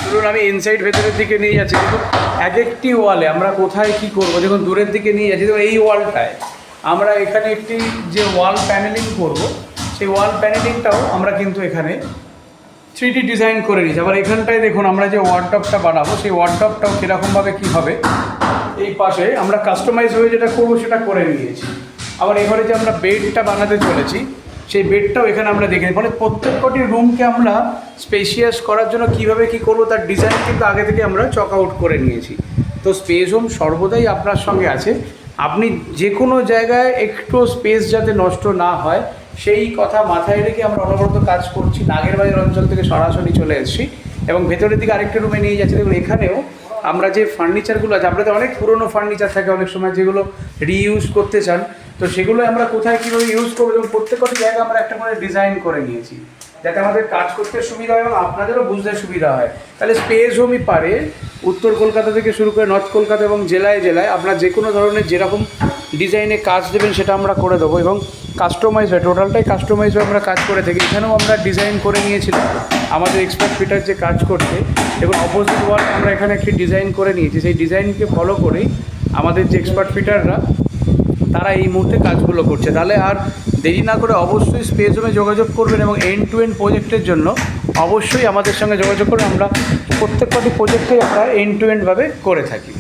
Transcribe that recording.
ধরুন আমি ইনসাইড ভেতরের দিকে নিয়ে যাচ্ছি, দেখুন এক একটি ওয়ালে আমরা কোথায় কি করব, দেখুন দূরের দিকে নিয়ে যাচ্ছি। দেখুন এই ওয়ালটায় আমরা এখানে একটি যে ওয়াল প্যানেলিং করব, সেই ওয়াল প্যানেলিংটাও আমরা কিন্তু এখানে 3D ডিজাইন করে নিয়েছি। আবার এখানটায় দেখুন আমরা যে ওয়ার্ডটপটা বানাবো, সেই ওয়ার্ডটপটাও কীরকমভাবে কী হবে এই পাশে আমরা কাস্টমাইজ হয়ে যেটা করবো সেটা করে নিয়েছি। আবার এবারে যে আমরা বেডটা বানাতে চলেছি, সেই বেডটাও এখানে আমরা দেখে নিই। মানে প্রত্যেকটি রুমকে আমরা স্পেশিয়াস করার জন্য কীভাবে কী করবো তার ডিজাইন কিন্তু আগে থেকে আমরা চক আউট করে নিয়েছি। তো স্পেস হোম সর্বদাই আপনার সঙ্গে আছে। আপনি যে কোনো জায়গায় একটু স্পেস যাতে নষ্ট না হয় সেই কথা মাথায় রেখে আমরা অনবরত কাজ করছি। নাগেরবাজার অঞ্চল থেকে সরাসরি চলে এসেছি এবং ভেতরের দিকে আরেকটা রুমে নিয়ে যাচ্ছি। দেখুন এখানেও আমরা যে ফার্নিচারগুলো আছে, আপনাদের অনেক পুরনো ফার্নিচার থাকে অনেক সময় যেগুলো রিইউজ করতে চান, তো সেগুলো আমরা কোথায় কীভাবে ইউজ করবো এবং প্রত্যেকটি জায়গা আমরা একটা করে ডিজাইন করে নিয়েছি যাতে আমাদের কাজ করতে সুবিধা হয় এবং আপনাদেরও বুঝতে সুবিধা হয়। তাহলে স্পেস হোমই পারে উত্তর কলকাতা থেকে শুরু করে নর্থ কলকাতা এবং জেলায় জেলায় আপনার যে কোনো ধরনের যেরকম ডিজাইনে কাজ দেবেন সেটা আমরা করে দেবো এবং কাস্টমাইজ হয়, টোটালটাই কাস্টমাইজ হয়ে আমরা কাজ করে থাকি। এখানেও আমরা ডিজাইন করে নিয়েছিলাম আমাদের এক্সপার্ট ফিটার যে কাজ করছে এবং অপোজিট ওয়াল আমরা এখানে একটি ডিজাইন করে নিয়েছি। সেই ডিজাইনকে ফলো করেই আমাদের যে এক্সপার্ট ফিটাররা তারা এই মুহূর্তে কাজগুলো করছে। তাহলে আর দেরি না করে অবশ্যই স্পেস হোমে যোগাযোগ করবেন এবং এন্ড টু এন্ড প্রজেক্টের জন্য অবশ্যই আমাদের সঙ্গে যোগাযোগ করে আমরা প্রত্যেকটি প্রজেক্টেই আমরা এন্ড টু এন্ডভাবে করে থাকি।